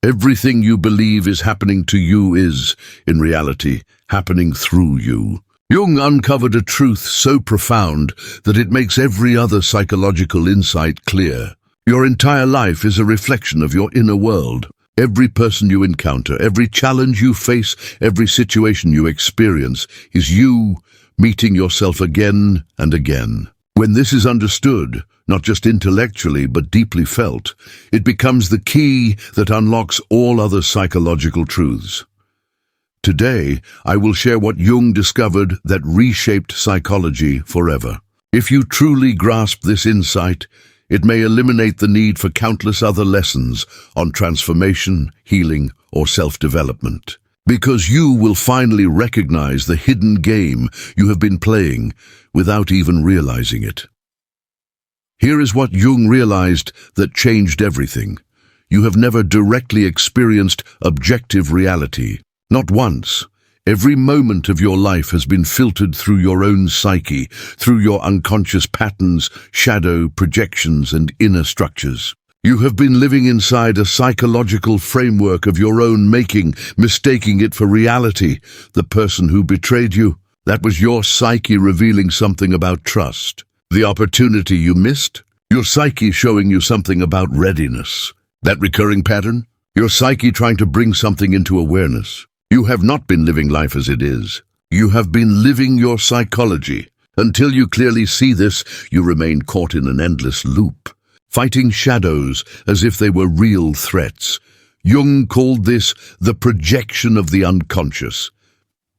Everything you believe is happening to you is, in reality, happening through you. Jung uncovered a truth so profound that it makes every other psychological insight clear. Your entire life is a reflection of your inner world. Every person you encounter, every challenge you face, every situation you experience is you meeting yourself again and again. When this is understood, not just intellectually but deeply felt, it becomes the key that unlocks all other psychological truths. Today, I will share what Jung discovered that reshaped psychology forever. If you truly grasp this insight, it may eliminate the need for countless other lessons on transformation, healing, or self-development. Because you will finally recognize the hidden game you have been playing without even realizing it. Here is what Jung realized that changed everything. You have never directly experienced objective reality. Not once. Every moment of your life has been filtered through your own psyche, through your unconscious patterns, shadow, projections, and inner structures. You have been living inside a psychological framework of your own making, mistaking it for reality. The person who betrayed you, that was your psyche revealing something about trust. The opportunity you missed, your psyche showing you something about readiness. That recurring pattern, your psyche trying to bring something into awareness. You have not been living life as it is. You have been living your psychology. Until you clearly see this, you remain caught in an endless loop, fighting shadows as if they were real threats. Jung called this the projection of the unconscious.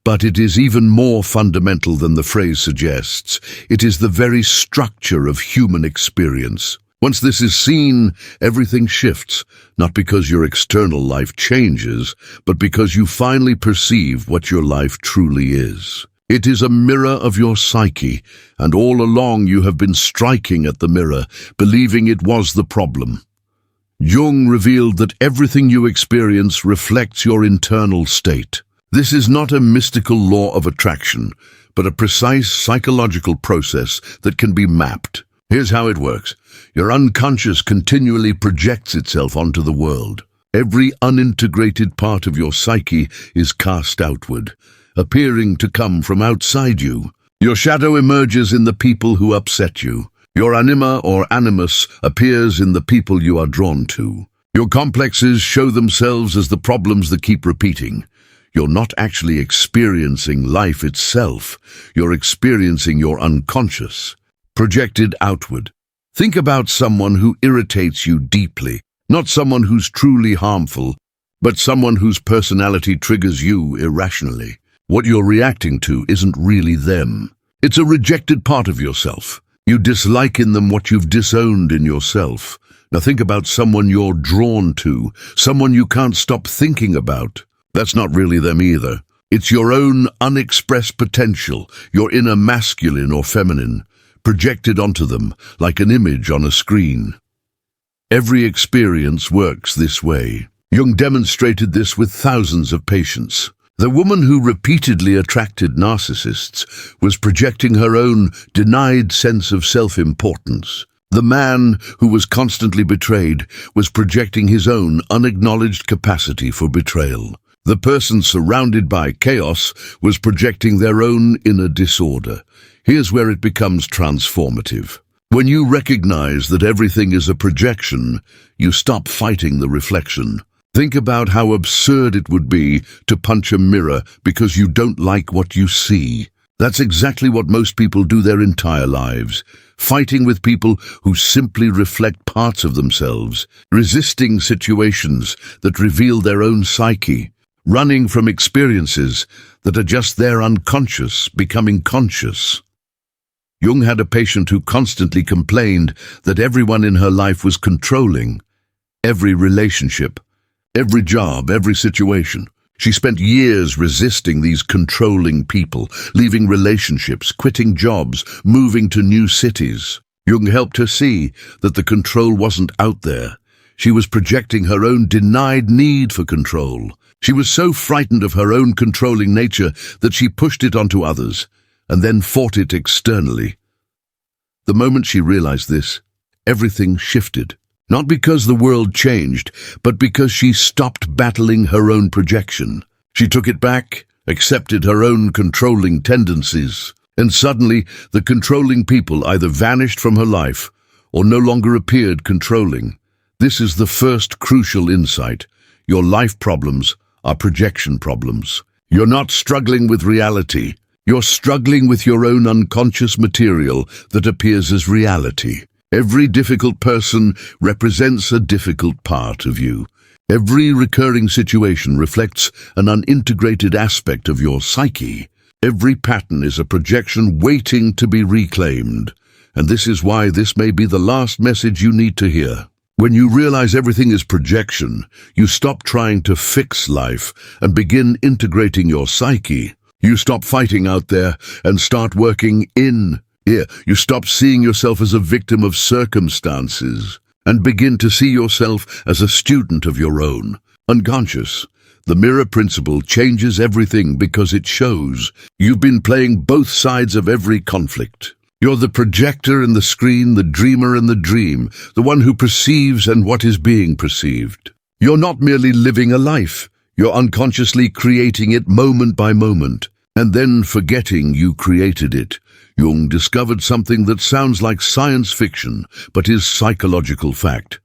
But it is even more fundamental than the phrase suggests. It is the very structure of human experience. Once this is seen, everything shifts, not because your external life changes, but because you finally perceive what your life truly is. It is a mirror of your psyche, and all along you have been striking at the mirror, believing it was the problem. Jung revealed that everything you experience reflects your internal state. This is not a mystical law of attraction, but a precise psychological process that can be mapped. Here's how it works. Your unconscious continually projects itself onto the world. Every unintegrated part of your psyche is cast outward, appearing to come from outside you. Your shadow emerges in the people who upset you. Your anima or animus appears in the people you are drawn to. Your complexes show themselves as the problems that keep repeating. You're not actually experiencing life itself. You're experiencing your unconscious, projected outward. Think about someone who irritates you deeply, not someone who's truly harmful, but someone whose personality triggers you irrationally. What you're reacting to isn't really them. It's a rejected part of yourself. You dislike in them what you've disowned in yourself. Now think about someone you're drawn to, someone you can't stop thinking about. That's not really them either. It's your own unexpressed potential, your inner masculine or feminine, projected onto them like an image on a screen. Every experience works this way. Jung demonstrated this with thousands of patients. The woman who repeatedly attracted narcissists was projecting her own denied sense of self-importance. The man who was constantly betrayed was projecting his own unacknowledged capacity for betrayal. The person surrounded by chaos was projecting their own inner disorder. Here's where it becomes transformative. When you recognize that everything is a projection, you stop fighting the reflection. Think about how absurd it would be to punch a mirror because you don't like what you see. That's exactly what most people do their entire lives, fighting with people who simply reflect parts of themselves, resisting situations that reveal their own psyche, running from experiences that are just their unconscious becoming conscious. Jung had a patient who constantly complained that everyone in her life was controlling. Every relationship, every job, every situation. She spent years resisting these controlling people, leaving relationships, quitting jobs, moving to new cities. Jung helped her see that the control wasn't out there. She was projecting her own denied need for control. She was so frightened of her own controlling nature that she pushed it onto others, and then fought it externally. The moment she realized this, everything shifted. Not because the world changed, but because she stopped battling her own projection. She took it back, accepted her own controlling tendencies, and suddenly the controlling people either vanished from her life or no longer appeared controlling. This is the first crucial insight. Your life problems are projection problems. You're not struggling with reality. You're struggling with your own unconscious material that appears as reality. Every difficult person represents a difficult part of you. Every recurring situation reflects an unintegrated aspect of your psyche. Every pattern is a projection waiting to be reclaimed. And this is why this may be the last message you need to hear. When you realize everything is projection, you stop trying to fix life and begin integrating your psyche. You stop fighting out there and start working in here. You stop seeing yourself as a victim of circumstances and begin to see yourself as a student of your own unconscious. The mirror principle changes everything because it shows you've been playing both sides of every conflict. You're the projector in the screen, the dreamer in the dream, the one who perceives and what is being perceived. You're not merely living a life. You're unconsciously creating it moment by moment, and then forgetting you created it. Jung discovered something that sounds like science fiction, but is psychological fact.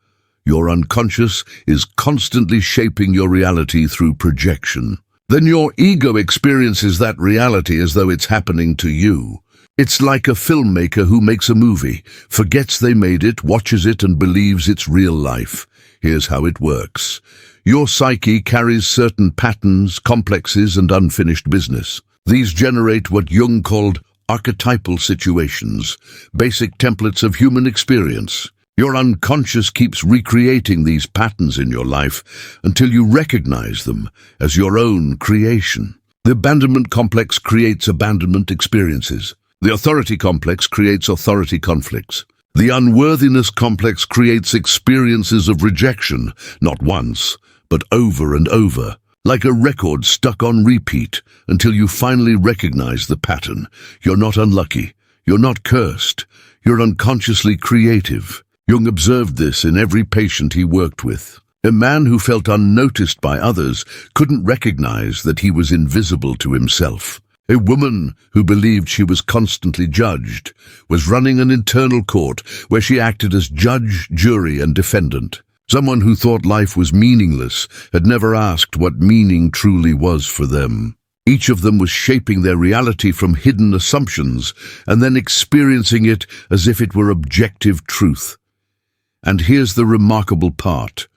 Your unconscious is constantly shaping your reality through projection. Then your ego experiences that reality as though it's happening to you. It's like a filmmaker who makes a movie, forgets they made it, watches it, and believes it's real life. Here's how it works. Your psyche carries certain patterns, complexes, and unfinished business. These generate what Jung called archetypal situations, basic templates of human experience. Your unconscious keeps recreating these patterns in your life until you recognize them as your own creation. The abandonment complex creates abandonment experiences. The authority complex creates authority conflicts. The unworthiness complex creates experiences of rejection, not once, but over and over, like a record stuck on repeat until you finally recognize the pattern. You're not unlucky. You're not cursed. You're unconsciously creative. Jung observed this in every patient he worked with. A man who felt unnoticed by others couldn't recognize that he was invisible to himself. A woman who believed she was constantly judged was running an internal court where she acted as judge, jury, and defendant. Someone who thought life was meaningless had never asked what meaning truly was for them. Each of them was shaping their reality from hidden assumptions and then experiencing it as if it were objective truth. And here's the remarkable part.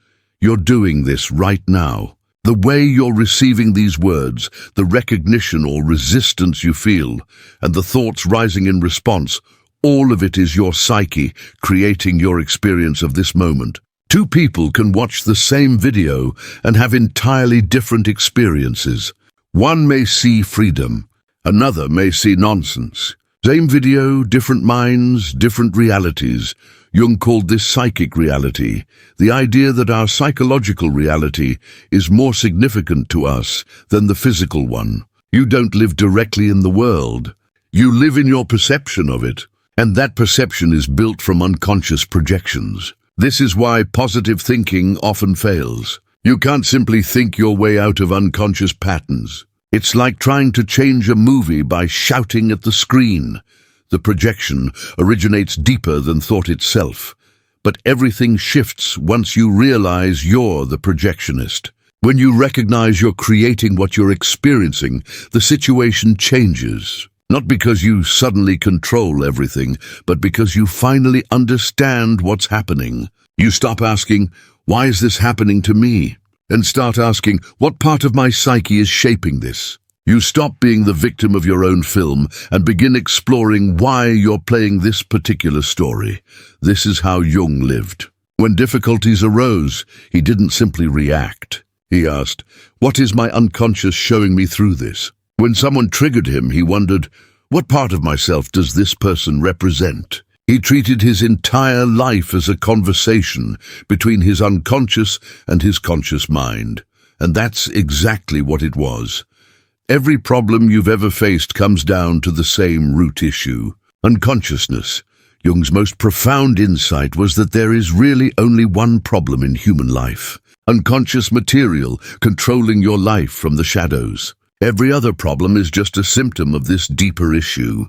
You're doing this right now. The way you're receiving these words, the recognition or resistance you feel, and the thoughts rising in response, all of it is your psyche creating your experience of this moment. Two people can watch the same video and have entirely different experiences. One may see freedom, another may see nonsense. Same video, different minds, different realities. Jung called this psychic reality, the idea that our psychological reality is more significant to us than the physical one. You don't live directly in the world. You live in your perception of it, and that perception is built from unconscious projections. This is why positive thinking often fails. You can't simply think your way out of unconscious patterns. It's like trying to change a movie by shouting at the screen. The projection originates deeper than thought itself, but everything shifts once you realize you're the projectionist. When you recognize you're creating what you're experiencing, the situation changes. Not because you suddenly control everything, but because you finally understand what's happening. You stop asking, "Why is this happening to me?" and start asking, "What part of my psyche is shaping this?" You stop being the victim of your own film and begin exploring why you're playing this particular story. This is how Jung lived. When difficulties arose, he didn't simply react. He asked, "What is my unconscious showing me through this?" When someone triggered him, he wondered, "What part of myself does this person represent?" He treated his entire life as a conversation between his unconscious and his conscious mind. And that's exactly what it was. Every problem you've ever faced comes down to the same root issue, unconsciousness. Jung's most profound insight was that there is really only one problem in human life: unconscious material controlling your life from the shadows. Every other problem is just a symptom of this deeper issue.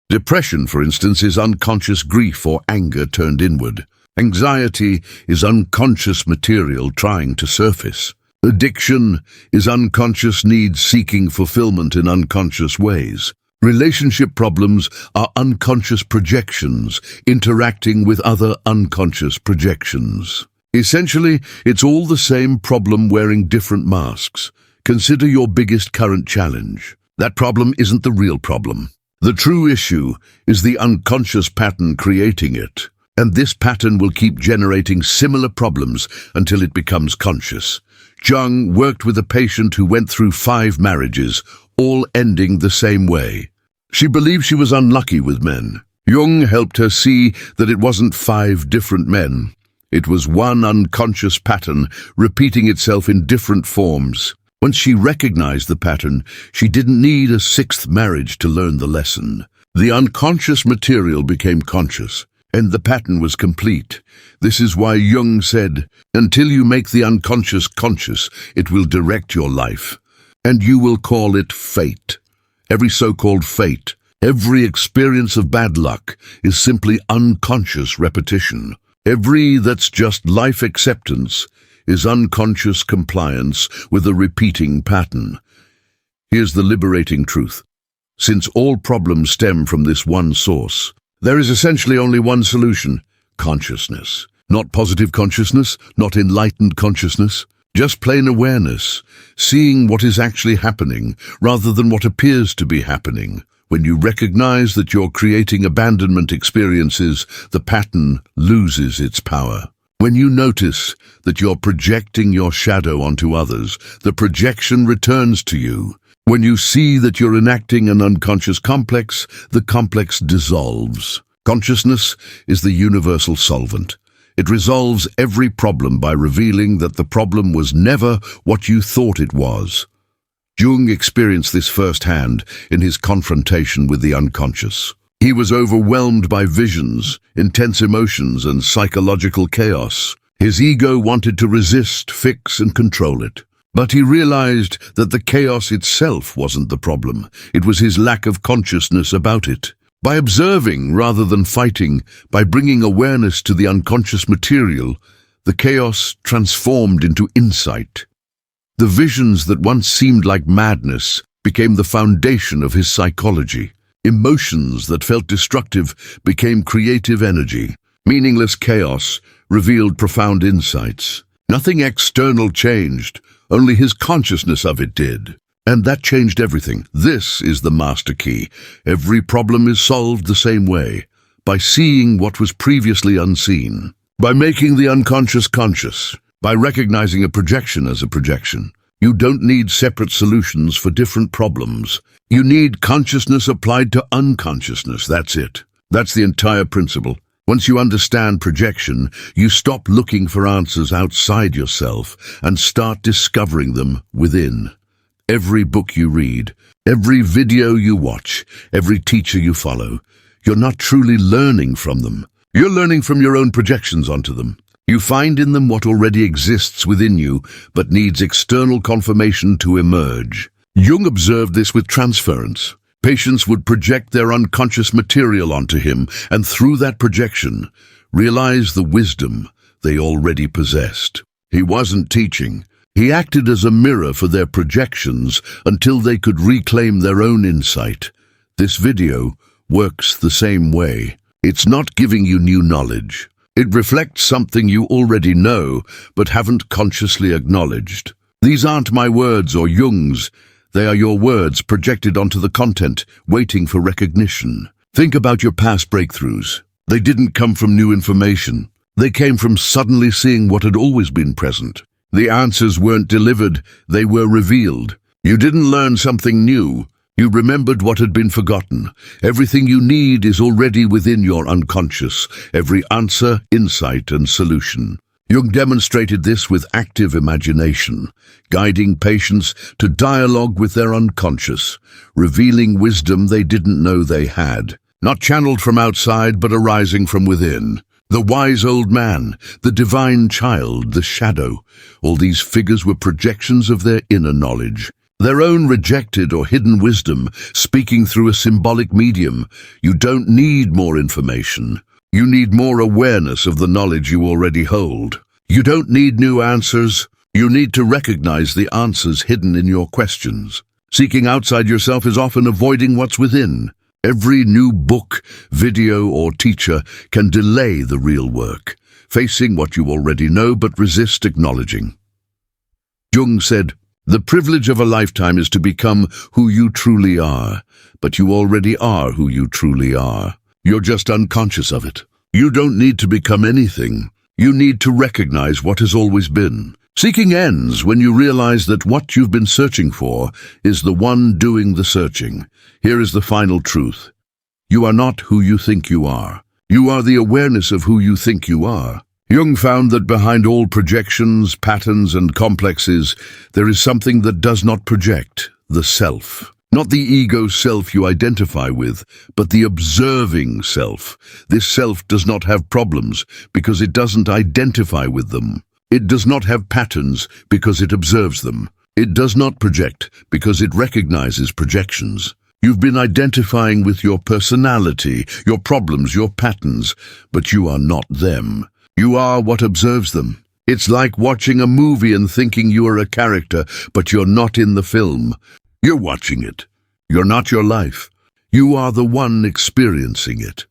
Depression, for instance, is unconscious grief or anger turned inward. Anxiety is unconscious material trying to surface. Addiction is unconscious needs seeking fulfillment in unconscious ways. Relationship problems are unconscious projections interacting with other unconscious projections. Essentially, it's all the same problem wearing different masks. Consider your biggest current challenge. That problem isn't the real problem. The true issue is the unconscious pattern creating it. And this pattern will keep generating similar problems until it becomes conscious. Jung worked with a patient who went through 5 marriages, all ending the same way. She believed she was unlucky with men. Jung helped her see that it wasn't 5 different men. It was one unconscious pattern repeating itself in different forms. Once she recognized the pattern, she didn't need a 6th marriage to learn the lesson. The unconscious material became conscious, and the pattern was complete. This is why Jung said, "Until you make the unconscious conscious, it will direct your life, and you will call it fate." Every so-called fate, every experience of bad luck, is simply unconscious repetition. Every that's just life acceptance is unconscious compliance with a repeating pattern. Here's the liberating truth. Since all problems stem from this one source, there is essentially only one solution: consciousness. Not positive consciousness, not enlightened consciousness, just plain awareness, seeing what is actually happening rather than what appears to be happening. When you recognize that you're creating abandonment experiences, the pattern loses its power. When you notice that you're projecting your shadow onto others, the projection returns to you. When you see that you're enacting an unconscious complex, the complex dissolves. Consciousness is the universal solvent. It resolves every problem by revealing that the problem was never what you thought it was. Jung experienced this firsthand in his confrontation with the unconscious. He was overwhelmed by visions, intense emotions, and psychological chaos. His ego wanted to resist, fix, and control it. But he realized that the chaos itself wasn't the problem. It was his lack of consciousness about it. By observing rather than fighting, by bringing awareness to the unconscious material, the chaos transformed into insight. The visions that once seemed like madness became the foundation of his psychology. Emotions that felt destructive became creative energy. Meaningless chaos revealed profound insights. Nothing external changed, only his consciousness of it did. And that changed everything. This is the master key. Every problem is solved the same way, by seeing what was previously unseen, by making the unconscious conscious, by recognizing a projection as a projection. You don't need separate solutions for different problems. You need consciousness applied to unconsciousness. That's it. That's the entire principle. Once you understand projection, you stop looking for answers outside yourself and start discovering them within. Every book you read, every video you watch, every teacher you follow, you're not truly learning from them. You're learning from your own projections onto them. You find in them what already exists within you, but needs external confirmation to emerge. Jung observed this with transference. Patients would project their unconscious material onto him, and through that projection, realize the wisdom they already possessed. He wasn't teaching. He acted as a mirror for their projections until they could reclaim their own insight. This video works the same way. It's not giving you new knowledge. It reflects something you already know, but haven't consciously acknowledged. These aren't my words or Jung's. They are your words projected onto the content, waiting for recognition. Think about your past breakthroughs. They didn't come from new information. They came from suddenly seeing what had always been present. The answers weren't delivered, they were revealed. You didn't learn something new. You remembered what had been forgotten. Everything you need is already within your unconscious. Every answer, insight, and solution. Jung demonstrated this with active imagination, guiding patients to dialogue with their unconscious, revealing wisdom they didn't know they had. not channeled from outside but arising from within. The wise old man, the divine child, the shadow, all these figures were projections of their inner knowledge, their own rejected or hidden wisdom, speaking through a symbolic medium. You don't need more information. You need more awareness of the knowledge you already hold. You don't need new answers. You need to recognize the answers hidden in your questions. Seeking outside yourself is often avoiding what's within. Every new book, video, or teacher can delay the real work, facing what you already know but resist acknowledging. Jung said, "The privilege of a lifetime is to become who you truly are, but you already are who you truly are. You're just unconscious of it. You don't need to become anything. You need to recognize what has always been. Seeking ends when you realize that what you've been searching for is the one doing the searching. Here is the final truth. You are not who you think you are. You are the awareness of who you think you are." Jung found that behind all projections, patterns, and complexes, there is something that does not project, the self. Not the ego self you identify with, but the observing self. This self does not have problems because it doesn't identify with them. It does not have patterns because it observes them. It does not project because it recognizes projections. You've been identifying with your personality, your problems, your patterns, but you are not them. You are what observes them. It's like watching a movie and thinking you are a character, but you're not in the film. You're watching it. You're not your life. You are the one experiencing it.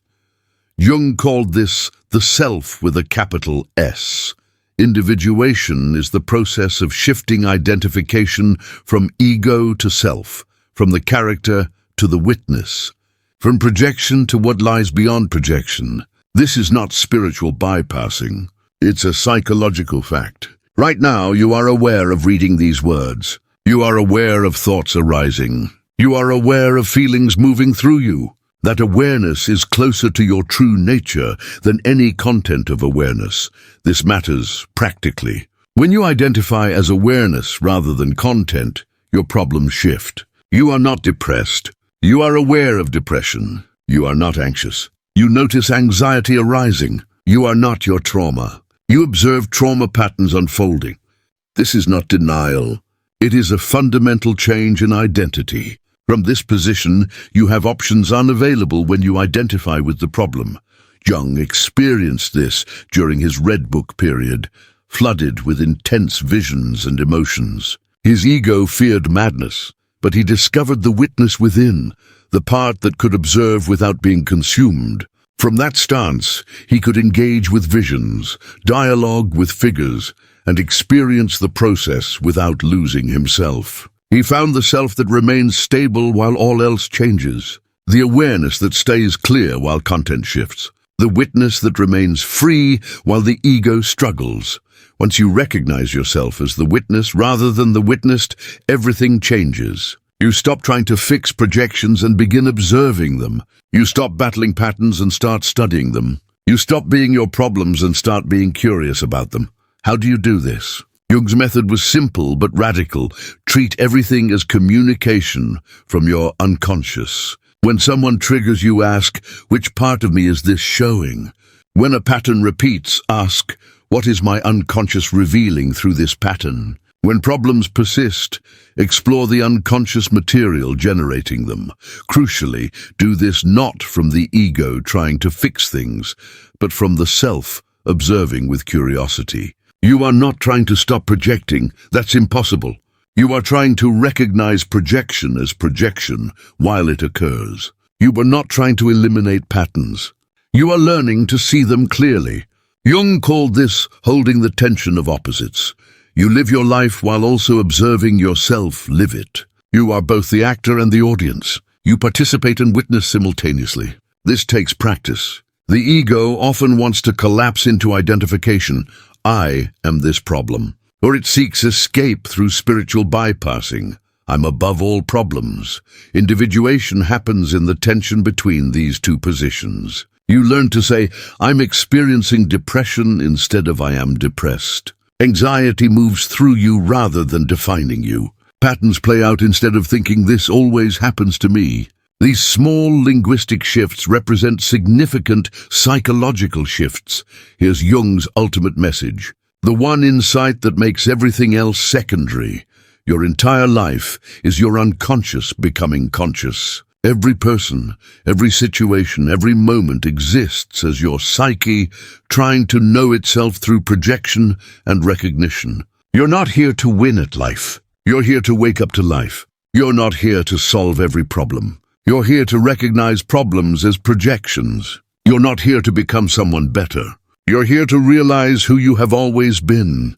Jung called this the self with a capital S. Individuation is the process of shifting identification from ego to self, from the character to the witness, from projection to what lies beyond projection. This is not spiritual bypassing. It's a psychological fact. Right now, you are aware of reading these words. You are aware of thoughts arising. You are aware of feelings moving through you. That awareness is closer to your true nature than any content of awareness. This matters practically. When you identify as awareness rather than content, your problems shift. You are not depressed. You are aware of depression. You are not anxious. You notice anxiety arising. You are not your trauma. You observe trauma patterns unfolding. This is not denial. It is a fundamental change in identity. From this position, you have options unavailable when you identify with the problem. Jung experienced this during his Red Book period, flooded with intense visions and emotions. His ego feared madness, but he discovered the witness within, the part that could observe without being consumed. From that stance, he could engage with visions, dialogue with figures, and experience the process without losing himself. He found the self that remains stable while all else changes, the awareness that stays clear while content shifts, the witness that remains free while the ego struggles. Once you recognize yourself as the witness rather than the witnessed, everything changes. You stop trying to fix projections and begin observing them. You stop battling patterns and start studying them. You stop being your problems and start being curious about them. How do you do this? Jung's method was simple but radical. Treat everything as communication from your unconscious. When someone triggers you, ask, which part of me is this showing? When a pattern repeats, ask, what is my unconscious revealing through this pattern? When problems persist, explore the unconscious material generating them. Crucially, do this not from the ego trying to fix things, but from the self observing with curiosity. You are not trying to stop projecting. That's impossible. You are trying to recognize projection as projection while it occurs. You are not trying to eliminate patterns. You are learning to see them clearly. Jung called this holding the tension of opposites. You live your life while also observing yourself live it. You are both the actor and the audience. You participate and witness simultaneously. This takes practice. The ego often wants to collapse into identification. I am this problem. Or it seeks escape through spiritual bypassing. I'm above all problems. Individuation happens in the tension between these two positions. You learn to say, I'm experiencing depression instead of I am depressed. Anxiety moves through you rather than defining you. Patterns play out instead of thinking this always happens to me. These small linguistic shifts represent significant psychological shifts. Here's Jung's ultimate message. The one insight that makes everything else secondary. Your entire life is your unconscious becoming conscious. Every person, every situation, every moment exists as your psyche trying to know itself through projection and recognition. You're not here to win at life. You're here to wake up to life. You're not here to solve every problem. You're here to recognize problems as projections. You're not here to become someone better. You're here to realize who you have always been.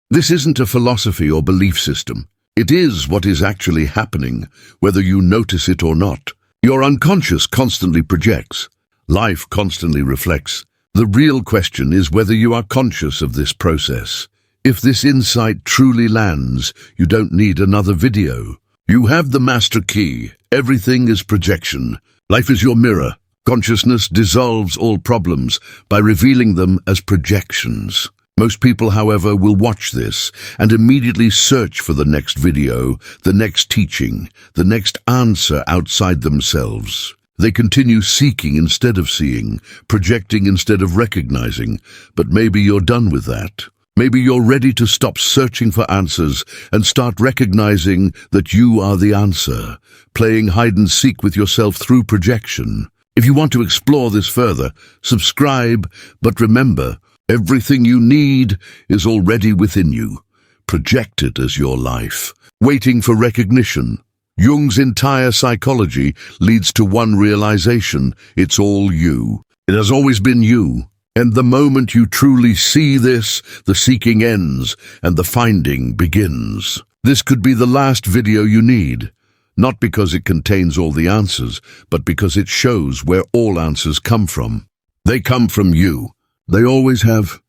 This isn't a philosophy or belief system. It is what is actually happening, whether you notice it or not. Your unconscious constantly projects. Life constantly reflects. The real question is whether you are conscious of this process. If this insight truly lands, you don't need another video. You have the master key. Everything is projection. Life is your mirror. Consciousness dissolves all problems by revealing them as projections. Most people, however, will watch this and immediately search for the next video, the next teaching, the next answer outside themselves. They continue seeking instead of seeing, projecting instead of recognizing. But maybe you're done with that. Maybe you're ready to stop searching for answers and start recognizing that you are the answer, playing hide and seek with yourself through projection. If you want to explore this further, subscribe, but remember, everything you need is already within you, projected as your life, waiting for recognition. Jung's entire psychology leads to one realization: it's all you. It has always been you. And the moment you truly see this, the seeking ends and the finding begins. This could be the last video you need, not because it contains all the answers, but because it shows where all answers come from. They come from you. They always have.